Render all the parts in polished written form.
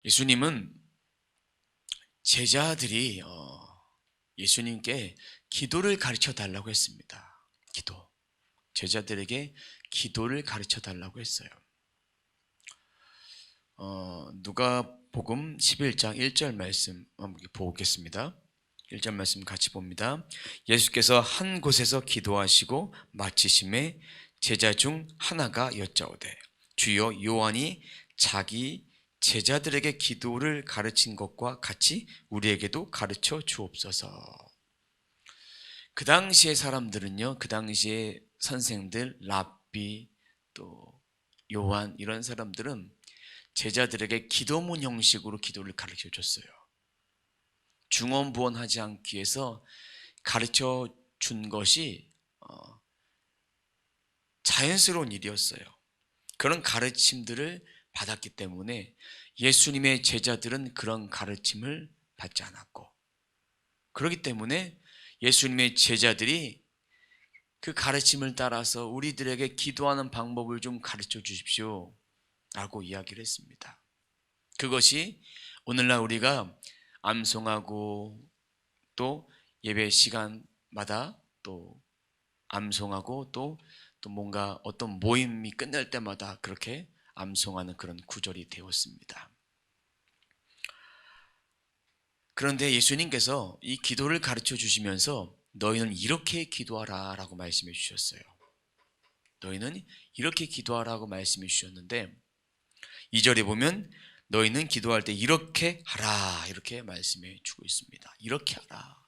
예수님은 제자들이 예수님께 기도를 가르쳐 달라고 했습니다. 기도. 제자들에게 기도를 가르쳐 달라고 했어요. 누가복음 11장 1절 말씀 한번 보겠습니다. 1절 말씀 같이 봅니다. 예수께서 한 곳에서 기도하시고 마치심에 제자 중 하나가 여짜오되 주여 요한이 자기 제자들에게 기도를 가르친 것과 같이 우리에게도 가르쳐 주옵소서. 그 당시의 사람들은요, 그 당시의 선생들, 랍비, 또 요한 이런 사람들은 제자들에게 기도문 형식으로 기도를 가르쳐 줬어요. 중언부언하지 않기 위해서 가르쳐 준 것이 자연스러운 일이었어요. 그런 가르침들을 받았기 때문에 예수님의 제자들은 그런 가르침을 받지 않았고, 그렇기 때문에 예수님의 제자들이 그 가르침을 따라서 우리들에게 기도하는 방법을 좀 가르쳐 주십시오 라고 이야기를 했습니다. 그것이 오늘날 우리가 암송하고 또 예배 시간마다 또 암송하고 또 뭔가 어떤 모임이 끝날 때마다 그렇게 암송하는 그런 구절이 되었습니다. 그런데 예수님께서 이 기도를 가르쳐 주시면서 너희는 이렇게 기도하라 라고 말씀해 주셨어요. 너희는 이렇게 기도하라고 말씀해 주셨는데 2절에 보면 너희는 기도할 때 이렇게 하라 이렇게 말씀해 주고 있습니다. 이렇게 하라.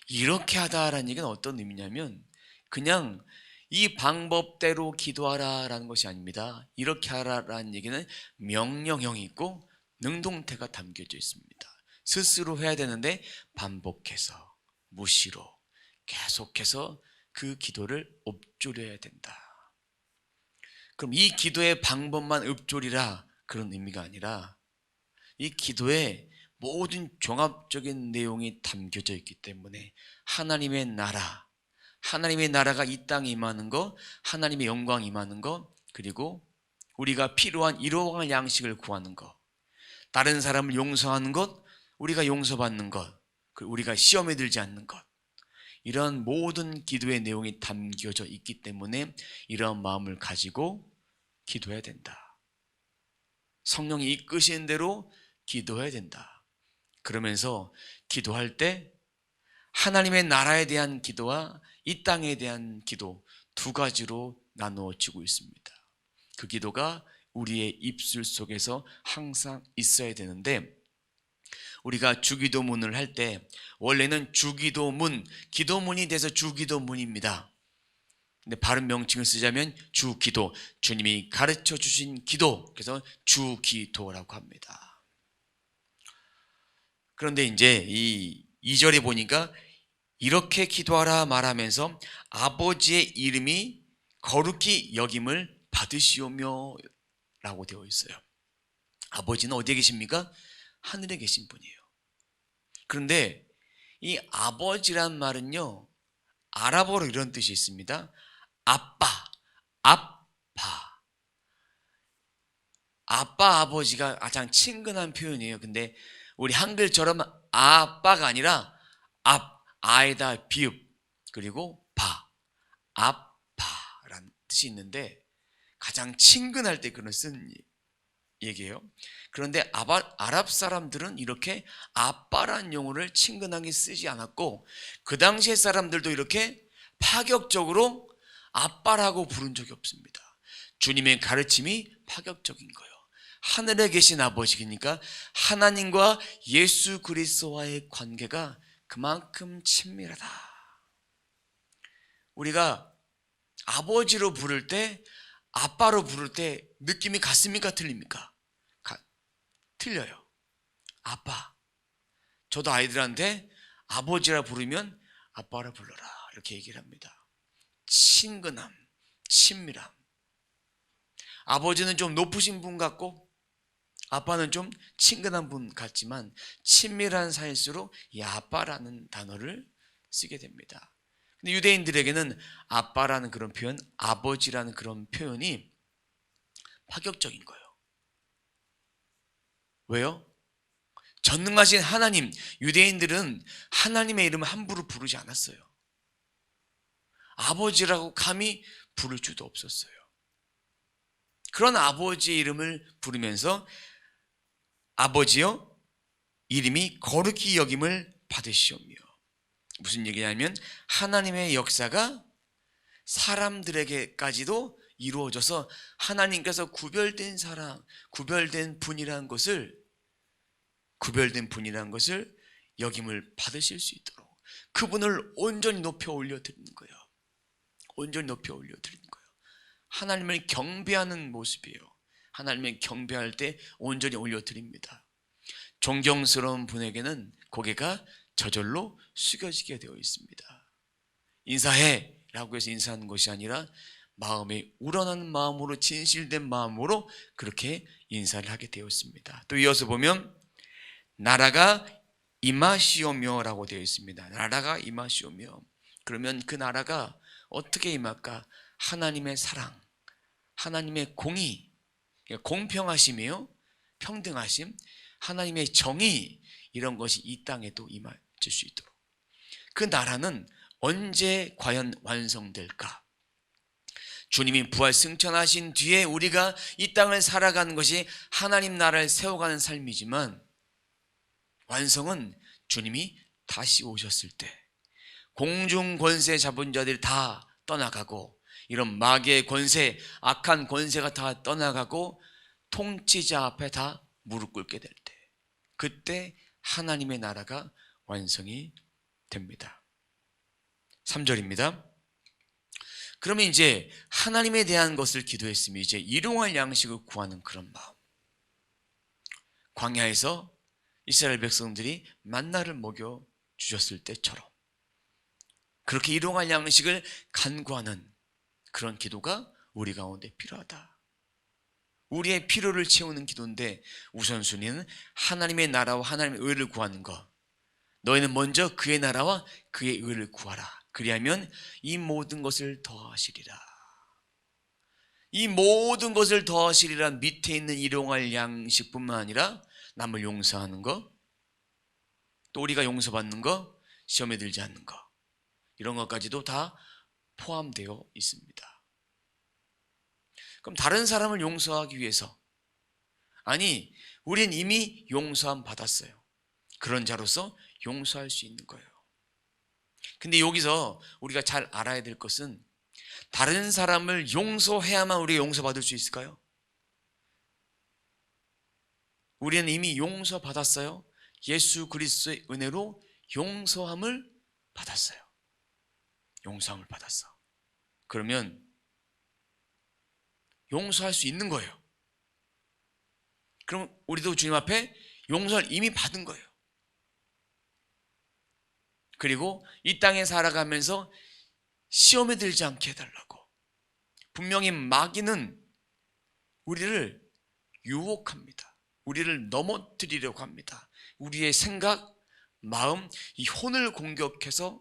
이렇게 하다라는 얘기는 어떤 의미냐면 그냥 이 방법대로 기도하라라는 것이 아닙니다. 이렇게 하라라는 얘기는 명령형이 있고 능동태가 담겨져 있습니다. 스스로 해야 되는데 반복해서 무시로 계속해서 그 기도를 읊조려야 된다. 그럼 이 기도의 방법만 읊조리라 그런 의미가 아니라 이 기도에 모든 종합적인 내용이 담겨져 있기 때문에 하나님의 나라가 이 땅에 임하는 것, 하나님의 영광이 임하는 것, 그리고 우리가 필요한 일용할 양식을 구하는 것, 다른 사람을 용서하는 것, 우리가 용서받는 것, 우리가 시험에 들지 않는 것, 이런 모든 기도의 내용이 담겨져 있기 때문에 이러한 마음을 가지고 기도해야 된다. 성령이 이끄시는 대로 기도해야 된다. 그러면서 기도할 때 하나님의 나라에 대한 기도와 이 땅에 대한 기도 두 가지로 나누어지고 있습니다. 그 기도가 우리의 입술 속에서 항상 있어야 되는데 우리가 주기도문을 할 때 원래는 주기도문, 기도문이 돼서 주기도문입니다. 근데 바른 명칭을 쓰자면 주기도, 주님이 가르쳐 주신 기도, 그래서 주기도라고 합니다. 그런데 이제 이 2절에 보니까 이렇게 기도하라 말하면서 아버지의 이름이 거룩히 여김을 받으시오며 라고 되어 있어요. 아버지는 어디에 계십니까? 하늘에 계신 분이에요. 그런데 이 아버지란 말은요, 아랍어로 이런 뜻이 있습니다. 아빠, 아버지가 가장 친근한 표현이에요. 근데 우리 한글처럼 아빠가 아니라 아에다 비읍, 그리고 아빠라는 뜻이 있는데 가장 친근할 때 그런 쓴 얘기예요. 그런데 아랍 사람들은 이렇게 아빠라는 용어를 친근하게 쓰지 않았고 그 당시의 사람들도 이렇게 파격적으로 아빠라고 부른 적이 없습니다. 주님의 가르침이 파격적인 거예요. 하늘에 계신 아버지니까 하나님과 예수 그리스도와의 관계가 그만큼 친밀하다. 우리가 아버지로 부를 때, 아빠로 부를 때 느낌이 같습니까? 틀립니까? 틀려요. 아빠. 저도 아이들한테 아버지라 부르면 아빠라 불러라 이렇게 얘기를 합니다. 친근함, 친밀함. 아버지는 좀 높으신 분 같고 아빠는 좀 친근한 분 같지만 친밀한 사이일수록 이 아빠라는 단어를 쓰게 됩니다. 근데 유대인들에게는 아빠라는 그런 표현, 아버지라는 그런 표현이 파격적인 거예요. 왜요? 전능하신 하나님, 유대인들은 하나님의 이름을 함부로 부르지 않았어요. 아버지라고 감히 부를 수도 없었어요. 그런 아버지의 이름을 부르면서 아버지여 이름이 거룩히 여김을 받으시오며, 무슨 얘기냐면 하나님의 역사가 사람들에게까지도 이루어져서 하나님께서 구별된 사람, 구별된 분이라는 것을 여김을 받으실 수 있도록 그분을 온전히 높여 올려드리는 거예요. 온전히 높여 올려드리는 거예요. 하나님을 경배하는 모습이에요. 하나님을 경배할 때 온전히 올려드립니다. 존경스러운 분에게는 고개가 저절로 숙여지게 되어 있습니다. 인사해 라고 해서 인사하는 것이 아니라 마음에 우러나는 마음으로, 진실된 마음으로 그렇게 인사를 하게 되었습니다. 또 이어서 보면 나라가 임하시오며 라고 되어 있습니다. 나라가 임하시오며, 그러면 그 나라가 어떻게 임할까? 하나님의 사랑, 하나님의 공의, 공평하심이요, 평등하심, 하나님의 정의, 이런 것이 이 땅에도 임할 수 있도록. 그 나라는 언제 과연 완성될까? 주님이 부활 승천하신 뒤에 우리가 이 땅을 살아가는 것이 하나님 나라를 세워가는 삶이지만, 완성은 주님이 다시 오셨을 때 공중 권세 잡은 자들이 다 떠나가고, 이런 마귀의 권세, 악한 권세가 다 떠나가고 통치자 앞에 다 무릎 꿇게 될 때, 그때 하나님의 나라가 완성이 됩니다. 3절입니다. 그러면 이제 하나님에 대한 것을 기도했으면 이제 일용할 양식을 구하는 그런 마음. 광야에서 이스라엘 백성들이 만나를 먹여 주셨을 때처럼 그렇게 일용할 양식을 간구하는 그런 기도가 우리 가운데 필요하다. 우리의 필요를 채우는 기도인데 우선순위는 하나님의 나라와 하나님의 의를 구하는 것. 너희는 먼저 그의 나라와 그의 의를 구하라. 그리하면 이 모든 것을 더하시리라. 이 모든 것을 더하시리라. 밑에 있는 일용할 양식뿐만 아니라 남을 용서하는 것, 또 우리가 용서받는 것, 시험에 들지 않는 것, 이런 것까지도 다 포함되어 있습니다. 그럼 다른 사람을 용서하기 위해서, 아니 우린 이미 용서함 받았어요. 그런 자로서 용서할 수 있는 거예요. 근데 여기서 우리가 잘 알아야 될 것은, 다른 사람을 용서해야만 우리가 용서받을 수 있을까요? 우리는 이미 용서받았어요. 예수 그리스도의 은혜로 용서함을 받았어요. 용서함을 받았어. 그러면 용서할 수 있는 거예요. 그럼 우리도 주님 앞에 용서를 이미 받은 거예요. 그리고 이 땅에 살아가면서 시험에 들지 않게 해달라고. 분명히 마귀는 우리를 유혹합니다. 우리를 넘어뜨리려고 합니다. 우리의 생각, 마음, 이 혼을 공격해서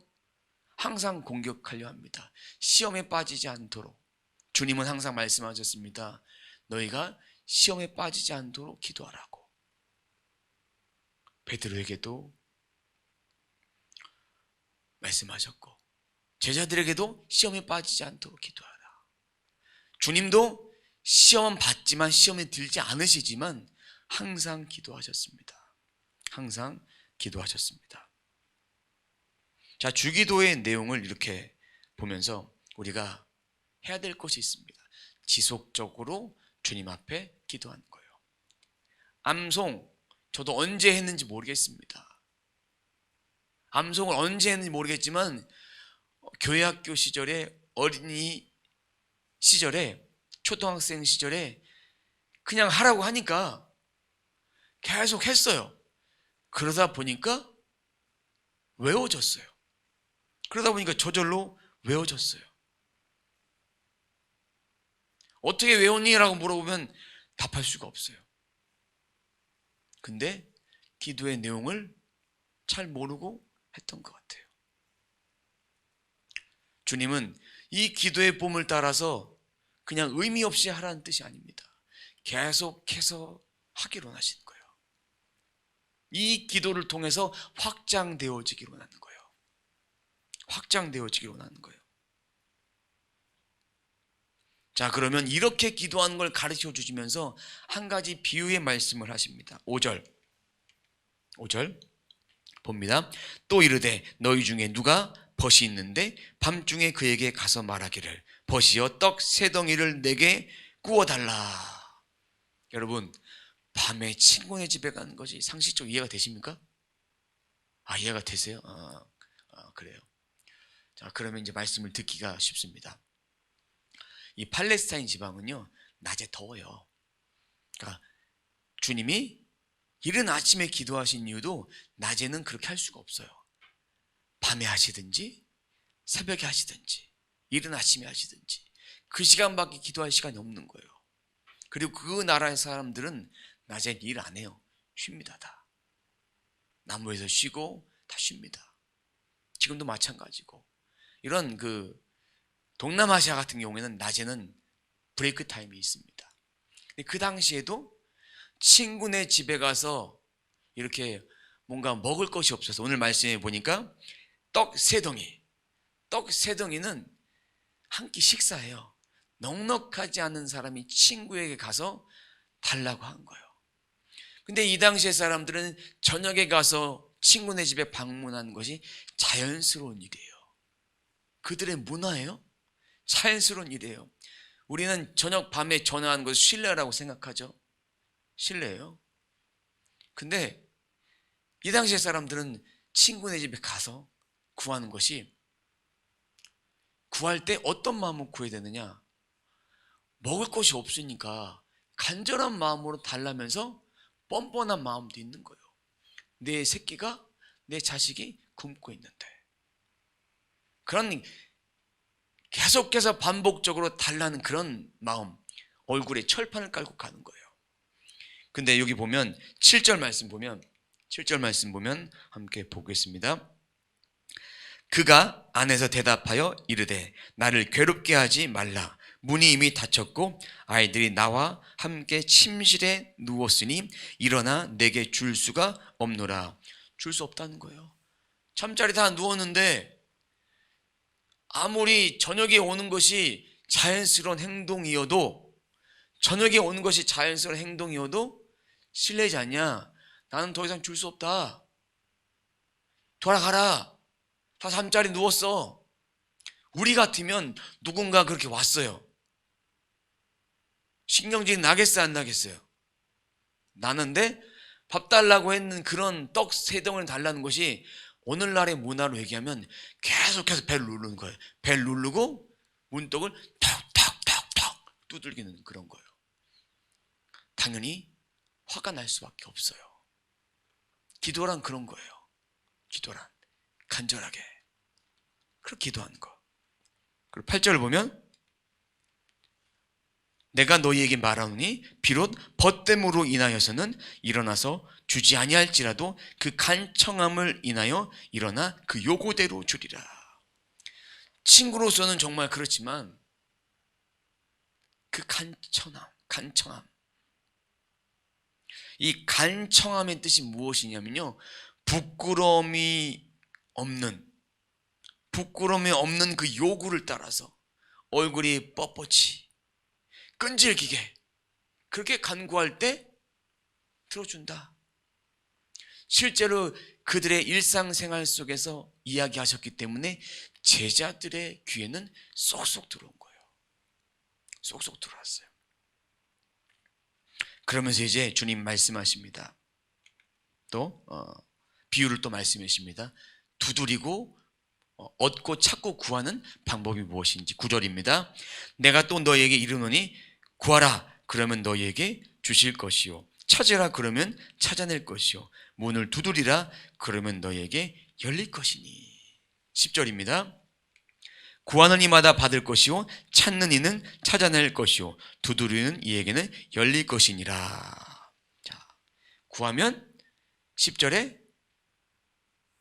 항상 공격하려 합니다. 시험에 빠지지 않도록. 주님은 항상 말씀하셨습니다. 너희가 시험에 빠지지 않도록 기도하라고. 베드로에게도 말씀하셨고, 제자들에게도 시험에 빠지지 않도록 기도하라. 주님도 시험은 받지만 시험에 들지 않으시지만 항상 기도하셨습니다. 항상 기도하셨습니다. 자, 주기도의 내용을 이렇게 보면서 우리가 해야 될 것이 있습니다. 지속적으로 주님 앞에 기도하는 거예요. 암송, 저도 언제 했는지 모르겠습니다. 암송을 언제 했는지 모르겠지만 교회 학교 시절에, 어린이 시절에, 초등학생 시절에 그냥 하라고 하니까 계속 했어요. 그러다 보니까 외워졌어요. 그러다 보니까 저절로 외워졌어요. 어떻게 외웠니? 라고 물어보면 답할 수가 없어요. 근데 기도의 내용을 잘 모르고 했던 것 같아요. 주님은 이 기도의 봄을 따라서 그냥 의미 없이 하라는 뜻이 아닙니다. 계속해서 하기로 하시는 거예요. 이 기도를 통해서 확장되어지기를 원하는 거예요. 확장되어지기를 원하는 거예요. 자, 그러면 이렇게 기도하는 걸 가르쳐 주시면서 한 가지 비유의 말씀을 하십니다. 5절 봅니다. 또 이르되 너희 중에 누가 벗이 있는데 밤중에 그에게 가서 말하기를 벗이여 떡 세 덩이를 내게 구워달라. 여러분, 밤에 친구네 집에 가는 것이 상식적으로 이해가 되십니까? 이해가 되세요? 그래요. 자, 그러면 이제 말씀을 듣기가 쉽습니다. 이 팔레스타인 지방은요, 낮에 더워요. 그러니까 주님이 이른 아침에 기도하신 이유도 낮에는 그렇게 할 수가 없어요. 밤에 하시든지 새벽에 하시든지 이른 아침에 하시든지 그 시간밖에 기도할 시간이 없는 거예요. 그리고 그 나라의 사람들은 낮에 일 안 해요. 쉽니다. 다 나무에서 쉬고 다 쉽니다. 지금도 마찬가지고 이런 동남아시아 같은 경우에는 낮에는 브레이크 타임이 있습니다. 근데 그 당시에도 친구네 집에 가서 이렇게 뭔가 먹을 것이 없어서 오늘 말씀해 보니까 떡 세 덩이는 한 끼 식사예요. 넉넉하지 않은 사람이 친구에게 가서 달라고 한 거예요. 근데 이 당시의 사람들은 저녁에 가서 친구네 집에 방문하는 것이 자연스러운 일이에요. 그들의 문화예요. 자연스러운 일이에요. 우리는 저녁 밤에 전화하는 것을 신뢰라고 생각하죠. 신뢰예요. 근데 이 당시의 사람들은 친구네 집에 가서 구하는 것이, 구할 때 어떤 마음으로 구해야 되느냐? 먹을 것이 없으니까 간절한 마음으로 달라면서 뻔뻔한 마음도 있는 거예요. 내 새끼가, 내 자식이 굶고 있는데. 그런 계속해서 반복적으로 달라는 그런 마음, 얼굴에 철판을 깔고 가는 거예요. 근데 여기 보면 7절 말씀 보면 함께 보겠습니다. 그가 안에서 대답하여 이르되 나를 괴롭게 하지 말라. 문이 이미 닫혔고 아이들이 나와 함께 침실에 누웠으니 일어나 내게 줄 수가 없노라. 줄 수 없다는 거예요. 잠자리 다 누웠는데 아무리 저녁에 오는 것이 자연스러운 행동이어도 실례지 않냐? 나는 더 이상 줄 수 없다. 돌아가라. 다 잠자리 누웠어. 우리 같으면 누군가 그렇게 왔어요. 신경질이 나겠어요, 안 나겠어요? 나는데 밥 달라고 했는 그런 떡 세 덩을 달라는 것이 오늘날의 문화로 얘기하면 계속해서 벨 누르는 거예요. 벨 누르고 문떡을 톡톡톡톡 두들기는 그런 거예요. 당연히 화가 날 수밖에 없어요. 기도란 그런 거예요. 기도란 간절하게 그렇게 기도하는 거. 그리고 8절을 보면 내가 너희에게 말하노니 비록 벗됨으로 인하여서는 일어나서 주지 아니할지라도 그 간청함을 인하여 일어나 그 요구대로 주리라. 친구로서는 정말 그렇지만 그 간청함. 이 간청함의 뜻이 무엇이냐면요, 부끄러움이 없는 그 요구를 따라서 얼굴이 뻣뻣이 끈질기게 그렇게 간구할 때 들어준다. 실제로 그들의 일상생활 속에서 이야기하셨기 때문에 제자들의 귀에는 쏙쏙 들어온 거예요. 쏙쏙 들어왔어요. 그러면서 이제 주님 말씀하십니다. 또 비유를 또 말씀해 주십니다. 두드리고 얻고 찾고 구하는 방법이 무엇인지. 9절입니다. 내가 또 너희에게 이르노니 구하라 그러면 너희에게 주실 것이요 찾으라 그러면 찾아낼 것이요 문을 두드리라 그러면 너희에게 열릴 것이니. 10절입니다. 구하는 이마다 받을 것이요 찾는 이는 찾아낼 것이요 두드리는 이에게는 열릴 것이니라. 자, 구하면 10절에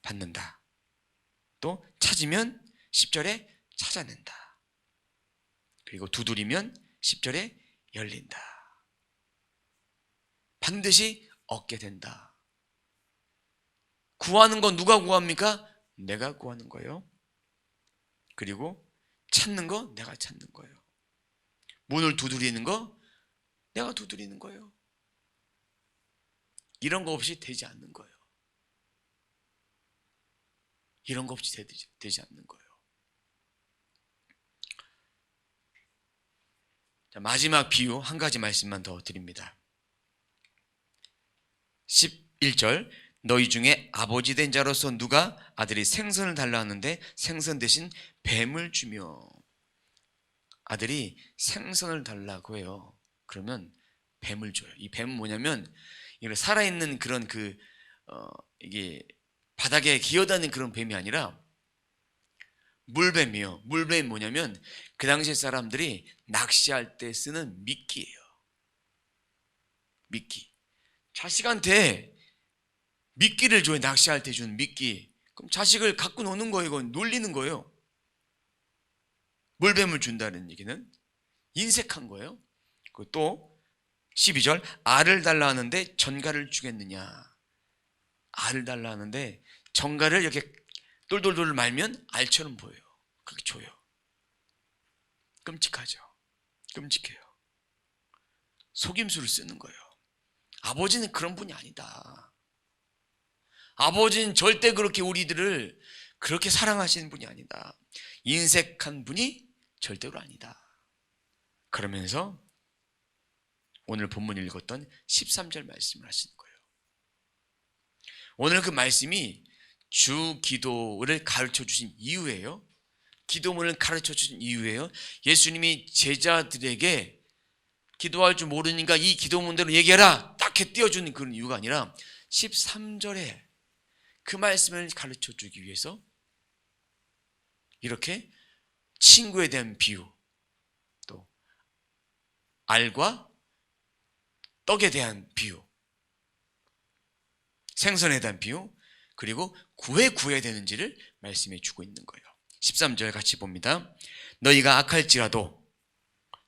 받는다. 또 찾으면 10절에 찾아낸다. 그리고 두드리면 10절에 열린다. 반드시 얻게 된다. 구하는 거 누가 구합니까? 내가 구하는 거예요. 그리고 찾는 거 내가 찾는 거예요. 문을 두드리는 거 내가 두드리는 거예요. 이런 거 없이 되지 않는 거예요. 이런 거 없이 되지 않는 거예요. 자, 마지막 비유 한 가지 말씀만 더 드립니다. 11절, 너희 중에 아버지 된 자로서 누가 아들이 생선을 달라 하는데 생선 대신 뱀을 주며. 아들이 생선을 달라고 해요. 그러면 뱀을 줘요. 이 뱀은 뭐냐면 살아있는 그런 이게 바닥에 기어다니는 그런 뱀이 아니라 물뱀이요. 물뱀이 뭐냐면 그 당시에 사람들이 낚시할 때 쓰는 미끼예요. 미끼. 자식한테 미끼를 줘요. 낚시할 때 주는 미끼. 그럼 자식을 갖고 노는 거예요. 이건 놀리는 거예요. 물뱀을 준다는 얘기는 인색한 거예요. 그리고 또 12절, 알을 달라 하는데 전갈을 주겠느냐. 알을 달라 하는데 전갈을 이렇게 돌돌돌 말면 알처럼 보여요. 그렇게 줘요. 끔찍하죠. 끔찍해요. 속임수를 쓰는 거예요. 아버지는 그런 분이 아니다. 아버지는 절대 그렇게 우리들을 그렇게 사랑하시는 분이 아니다. 인색한 분이 절대로 아니다. 그러면서 오늘 본문 읽었던 13절 말씀을 하시는 거예요. 오늘 그 말씀이 주 기도를 가르쳐 주신 이유예요. 기도문을 가르쳐 주신 이유예요. 예수님이 제자들에게 기도할 줄 모르니까 이 기도문대로 얘기해라 딱 띄워주는 그런 이유가 아니라 13절에 그 말씀을 가르쳐 주기 위해서 이렇게 친구에 대한 비유, 또 알과 떡에 대한 비유, 생선에 대한 비유, 그리고 왜 구해야 되는지를 말씀해 주고 있는 거예요. 13절 같이 봅니다. 너희가 악할지라도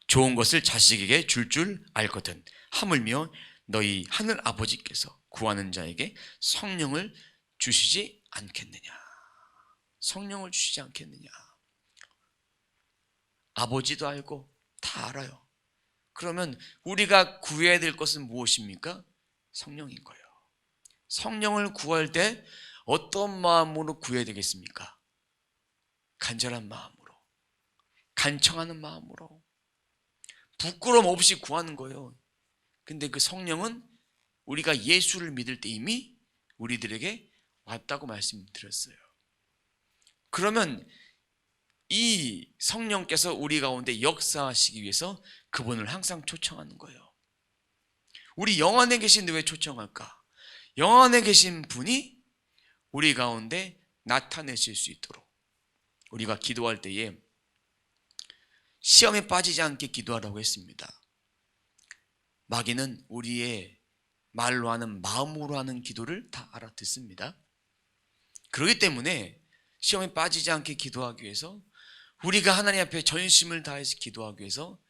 좋은 것을 자식에게 줄 알거든 하물며 너희 하늘 아버지께서 구하는 자에게 성령을 주시지 않겠느냐. 성령을 주시지 않겠느냐. 아버지도 알고 다 알아요. 그러면 우리가 구해야 될 것은 무엇입니까? 성령인 거예요. 성령을 구할 때 어떤 마음으로 구해야 되겠습니까? 간절한 마음으로, 간청하는 마음으로, 부끄러움 없이 구하는 거예요. 근데 그 성령은 우리가 예수를 믿을 때 이미 우리들에게 왔다고 말씀드렸어요. 그러면 이 성령께서 우리 가운데 역사하시기 위해서 그분을 항상 초청하는 거예요. 우리 영 안에 계신데 왜 초청할까? 영 안에 계신 분이 우리 가운데 나타내실 수 있도록 우리가 기도할 때에 시험에 빠지지 않게 기도하라고 했습니다. 마귀는 우리의 말로 하는 마음으로 하는 기도를 다 알아듣습니다. 그렇기 때문에 시험에 빠지지 않게 기도하기 위해서 우리가 하나님 앞에 전심을 다해서 기도하기 위해서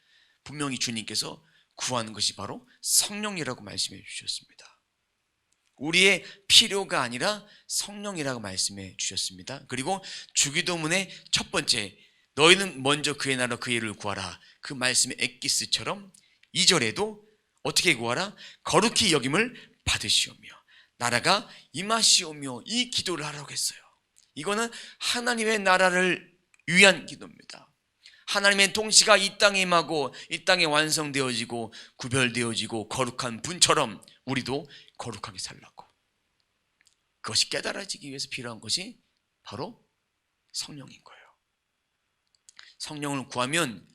분명히 주님께서 구하는 것이 바로 성령이라고 말씀해 주셨습니다. 우리의 필요가 아니라 성령이라고 말씀해 주셨습니다. 그리고 주기도문의 첫 번째, 너희는 먼저 그의 나라 그의 일을 구하라. 그 말씀의 엑기스처럼 2절에도 어떻게 구하라? 거룩히 여김을 받으시오며 나라가 임하시오며 이 기도를 하라고 했어요. 이거는 하나님의 나라를 위한 기도입니다. 하나님의 통치가 이 땅에 임하고 이 땅에 완성되어지고 구별되어지고 거룩한 분처럼 우리도 거룩하게 살라고. 그것이 깨달아지기 위해서 필요한 것이 바로 성령인 거예요. 성령을 구하면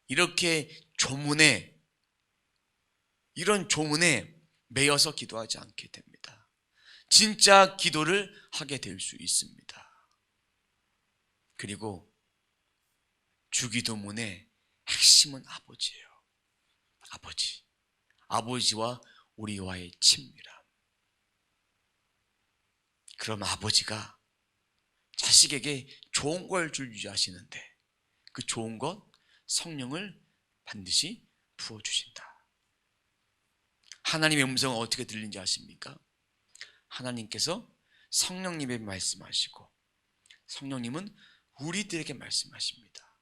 이렇게 이런 조문에 매여서 기도하지 않게 됩니다. 진짜 기도를 하게 될 수 있습니다. 그리고 주기도문의 핵심은 아버지예요. 아버지와 우리와의 친밀함. 그럼 아버지가 자식에게 좋은 걸 주지 아시는데 그 좋은 것 성령을 반드시 부어주신다. 하나님의 음성은 어떻게 들리는지 아십니까? 하나님께서 성령님에게 말씀하시고 성령님은 우리들에게 말씀하십니다.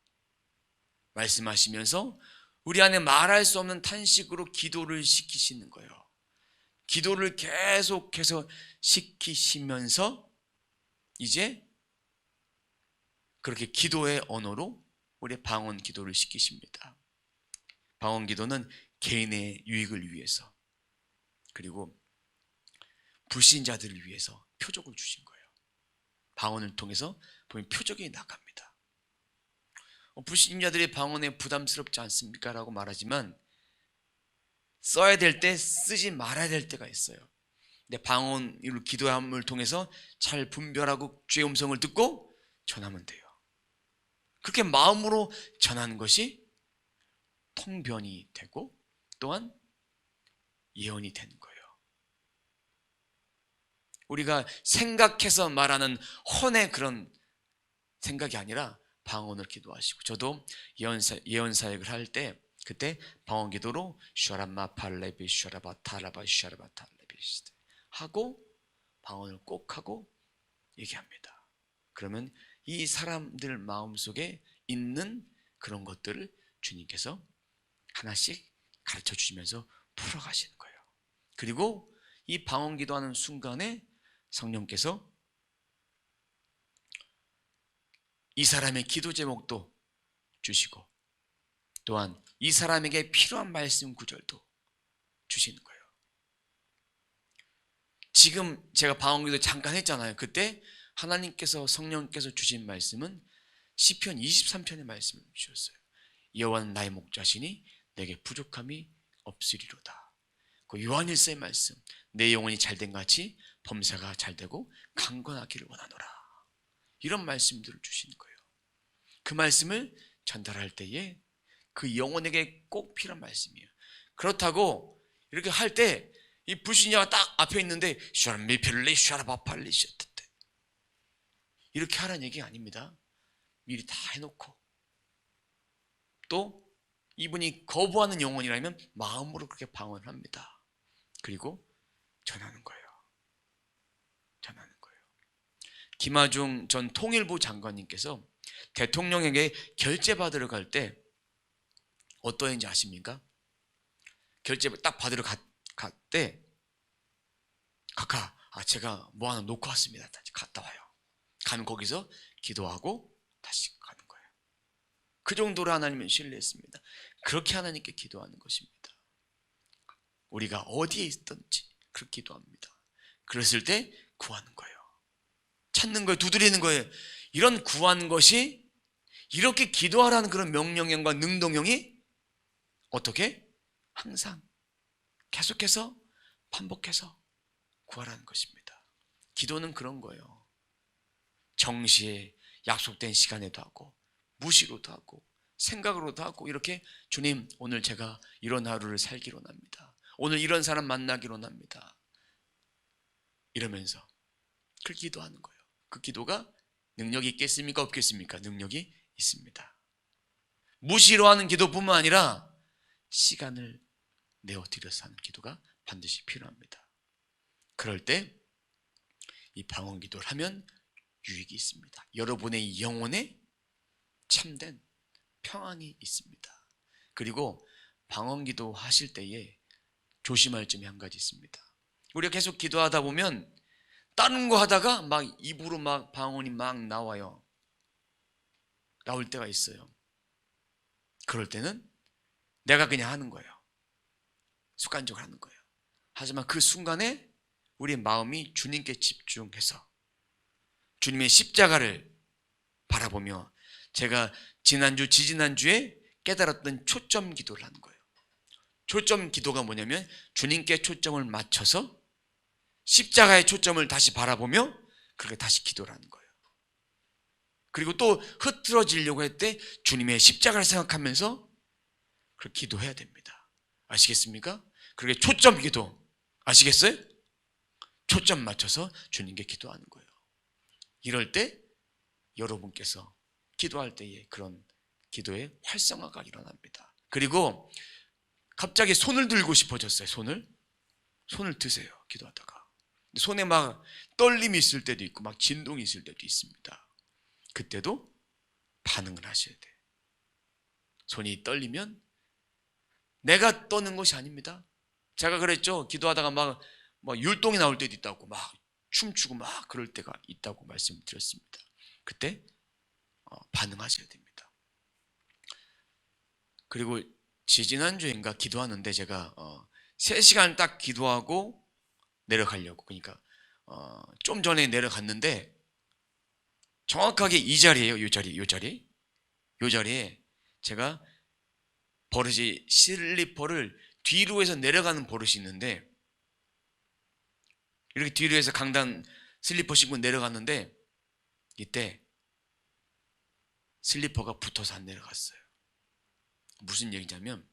말씀하시면서 우리 안에 말할 수 없는 탄식으로 기도를 시키시는 거예요. 기도를 계속해서 시키시면서 이제 그렇게 기도의 언어로 우리의 방언 기도를 시키십니다. 방언 기도는 개인의 유익을 위해서 그리고 불신자들을 위해서 표적을 주신 거예요. 방언을 통해서 보면 표적이 나갑니다. 불신자들의 방언에 부담스럽지 않습니까? 라고 말하지만 써야 될 때 쓰지 말아야 될 때가 있어요. 근데 방언으로 기도함을 통해서 잘 분별하고 주의 음성을 듣고 전하면 돼요. 그렇게 마음으로 전하는 것이 통변이 되고 또한 예언이 되는 거예요. 우리가 생각해서 말하는 혼의 그런 생각이 아니라 방언을 기도하시고, 저도 예언 사역을 할 때 그때 방언 기도로 슈라마 팔레비 슈라바 타라바 슈라바 탈레비 하고 방언을 꼭 하고 얘기합니다. 그러면 이 사람들 마음속에 있는 그런 것들을 주님께서 하나씩 가르쳐 주시면서 풀어가시는 거예요. 그리고 이 방언 기도하는 순간에 성령께서 이 사람의 기도 제목도 주시고 또한 이 사람에게 필요한 말씀 구절도 주시는 거예요. 지금 제가 방언 기도 잠깐 했잖아요. 그때 하나님께서 성령께서 주신 말씀은 시편 23편의 말씀을 주셨어요. 여호와는 나의 목자시니 내게 부족함이 없으리로다. 그 요한일서의 말씀, 내 영혼이 잘된 같이 범사가 잘되고 강건하기를 원하노라. 이런 말씀들을 주시는 거예요. 그 말씀을 전달할 때에 그 영혼에게 꼭 필요한 말씀이에요. 그렇다고 이렇게 할 때 이 불신자가 딱 앞에 있는데 슈라미필리 슈라바팔리 슈트때 이렇게 하라는 얘기가 아닙니다. 미리 다 해놓고 또 이분이 거부하는 영혼이라면 마음으로 그렇게 방언을 합니다. 그리고 전하는 거예요. 전하는 거예요. 김하중 전 통일부 장관님께서 대통령에게 결제 받으러 갈 때 어떠했는지 아십니까? 결제 딱 받으러 갔대. 카카, 제가 뭐 하나 놓고 왔습니다. 다시 갔다 와요. 가면 거기서 기도하고 다시 가는 거예요. 그 정도로 하나님은 신뢰했습니다. 그렇게 하나님께 기도하는 것입니다. 우리가 어디에 있든지 그렇게 기도합니다. 그랬을 때 구하는 거예요. 찾는 거예요. 두드리는 거예요. 이런 구하는 것이 이렇게 기도하라는 그런 명령형과 능동형이 어떻게? 항상 계속해서 반복해서 구하라는 것입니다. 기도는 그런 거예요. 정시에 약속된 시간에도 하고 무시로도 하고 생각으로도 하고 이렇게 주님 오늘 제가 이런 하루를 살기로 합니다. 오늘 이런 사람 만나기로 합니다. 이러면서 그 기도하는 거예요. 그 기도가 능력이 있겠습니까? 없겠습니까? 능력이 있습니다. 무시로 하는 기도뿐만 아니라 시간을 내어드려서 하는 기도가 반드시 필요합니다. 그럴 때 이 방언 기도를 하면 유익이 있습니다. 여러분의 영혼에 참된 평안이 있습니다. 그리고 방언 기도 하실 때에 조심할 점이 한 가지 있습니다. 우리가 계속 기도하다 보면 다른 거 하다가 막 입으로 막 방언이 막 나와요. 나올 때가 있어요. 그럴 때는 내가 그냥 하는 거예요. 습관적으로 하는 거예요. 하지만 그 순간에 우리의 마음이 주님께 집중해서 주님의 십자가를 바라보며 제가 지난주, 지지난주에 깨달았던 초점 기도를 하는 거예요. 초점 기도가 뭐냐면 주님께 초점을 맞춰서 십자가의 초점을 다시 바라보며 그렇게 다시 기도를 하는 거예요. 그리고 또 흐트러지려고 할 때 주님의 십자가를 생각하면서 그렇게 기도해야 됩니다. 아시겠습니까? 그렇게 초점 기도 아시겠어요? 초점 맞춰서 주님께 기도하는 거예요. 이럴 때 여러분께서 기도할 때에 그런 기도의 활성화가 일어납니다. 그리고 갑자기 손을 들고 싶어졌어요. 손을 드세요. 기도하다가 손에 막 떨림이 있을 때도 있고 막 진동이 있을 때도 있습니다. 그때도 반응을 하셔야 돼요. 손이 떨리면 내가 떠는 것이 아닙니다. 제가 그랬죠. 기도하다가 막 율동이 나올 때도 있다고, 막 춤추고 막 그럴 때가 있다고 말씀드렸습니다. 그때 반응하셔야 됩니다. 그리고 지지난주인가 기도하는데 제가 3시간 딱 기도하고 내려가려고, 그러니까 좀 전에 내려갔는데 정확하게 이 자리예요. 이 자리에 제가 버릇이, 슬리퍼를 뒤로 해서 내려가는 버릇이 있는데, 이렇게 뒤로 해서 강단 슬리퍼 신고 내려갔는데 이때 슬리퍼가 붙어서 안 내려갔어요. 무슨 얘기냐면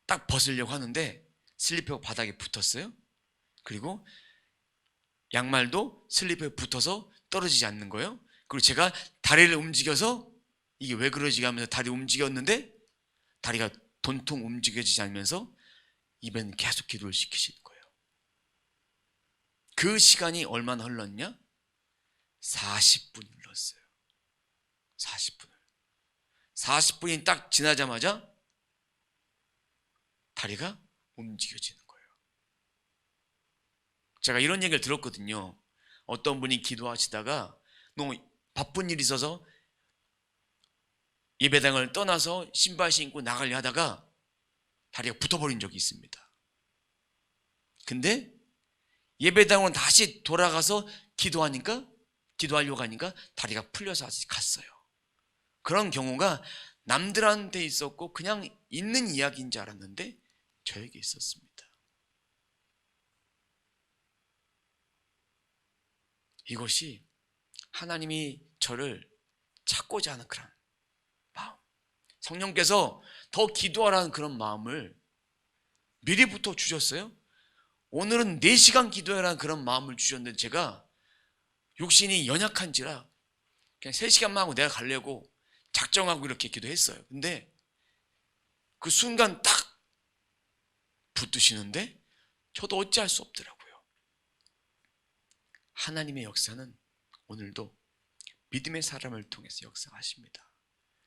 딱 벗으려고 하는데 슬리퍼가 바닥에 붙었어요. 그리고 양말도 슬리퍼에 붙어서 떨어지지 않는 거예요. 그리고 제가 다리를 움직여서 이게 왜 그러지 하면서 다리 움직였는데 다리가 돈통 움직여지지 않으면서 입에는 계속 기도를 시키시는 거예요. 그 시간이 얼마나 흘렀냐? 40분 흘렀어요. 40분이 딱 지나자마자 다리가 움직여지는 거예요. 제가 이런 얘기를 들었거든요. 어떤 분이 기도하시다가 너무 바쁜 일이 있어서 예배당을 떠나서 신발 신고 나가려 하다가 다리가 붙어버린 적이 있습니다. 근데 예배당으로 다시 돌아가서 기도하려고 하니까 다리가 풀려서 아직 갔어요. 그런 경우가 남들한테 있었고 그냥 있는 이야기인 줄 알았는데 저에게 있었습니다. 이것이 하나님이 저를 찾고자 하는 그런 마음, 성령께서 더 기도하라는 그런 마음을 미리부터 주셨어요. 오늘은 4시간 기도하라는 그런 마음을 주셨는데 제가 욕심이 연약한지라 그냥 3시간만 하고 내가 가려고 작정하고 이렇게 기도했어요. 근데 그 순간 딱 붙드시는데 저도 어찌할 수 없더라고요. 하나님의 역사는 오늘도 믿음의 사람을 통해서 역사하십니다.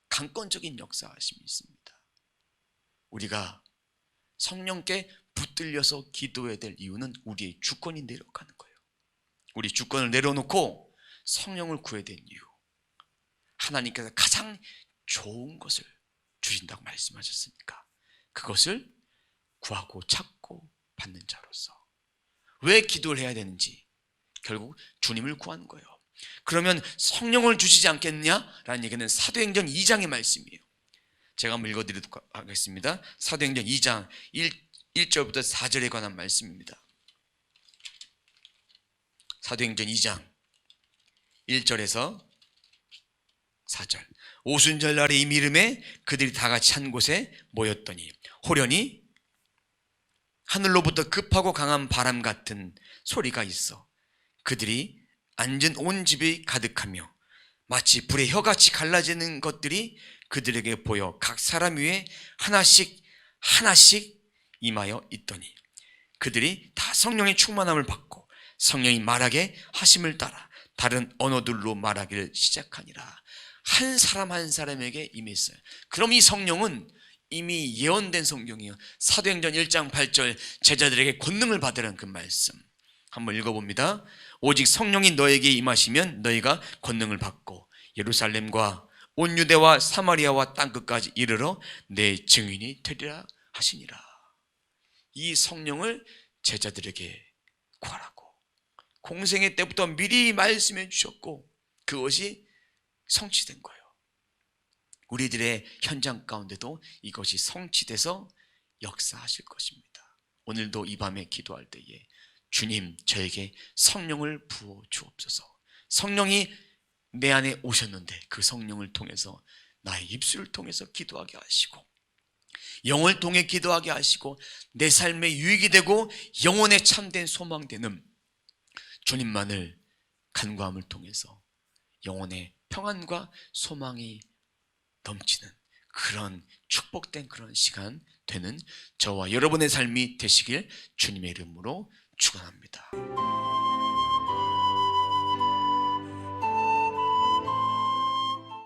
강권적인 역사하심이 있습니다. 우리가 성령께 붙들려서 기도해야 될 이유는 우리의 주권이 내려가는 거예요. 우리 주권을 내려놓고 성령을 구해야 될 이유, 하나님께서 가장 좋은 것을 주신다고 말씀하셨으니까 그것을 구하고 찾고 받는 자로서 왜 기도를 해야 되는지 결국 주님을 구하는 거예요. 그러면 성령을 주시지 않겠냐라는 얘기는 사도행전 2장의 말씀이에요. 제가 한번 읽어드리도록 하겠습니다. 사도행전 2장 1절부터 4절에 관한 말씀입니다. 사도행전 2장 1절에서 4절. 오순절날에 이 미름에 그들이 다 같이 한 곳에 모였더니 호련히 하늘로부터 급하고 강한 바람 같은 소리가 있어 그들이 앉은 온 집이 가득하며 마치 불의 혀같이 갈라지는 것들이 그들에게 보여 각 사람 위에 하나씩 임하여 있더니 그들이 다 성령의 충만함을 받고 성령이 말하게 하심을 따라 다른 언어들로 말하기를 시작하니라. 한 사람 한 사람에게 임했어요. 그럼 이 성령은 이미 예언된 성경이에요. 사도행전 1장 8절 제자들에게 권능을 받으라는 그 말씀 한번 읽어봅니다. 오직 성령이 너에게 임하시면 너희가 권능을 받고 예루살렘과 온 유대와 사마리아와 땅끝까지 이르러 내 증인이 되리라 하시니라. 이 성령을 제자들에게 구하라고 공생애 때부터 미리 말씀해 주셨고 그것이 성취된 거예요. 우리들의 현장 가운데도 이것이 성취돼서 역사하실 것입니다. 오늘도 이 밤에 기도할 때에 주님 저에게 성령을 부어 주옵소서. 성령이 내 안에 오셨는데 그 성령을 통해서 나의 입술을 통해서 기도하게 하시고 영을 통해 기도하게 하시고 내 삶에 유익이 되고 영혼에 참된 소망되는 주님만을 간구함을 통해서 영혼의 평안과 소망이 넘치는 그런 축복된 그런 시간 되는 저와 여러분의 삶이 되시길 주님의 이름으로 축원합니다.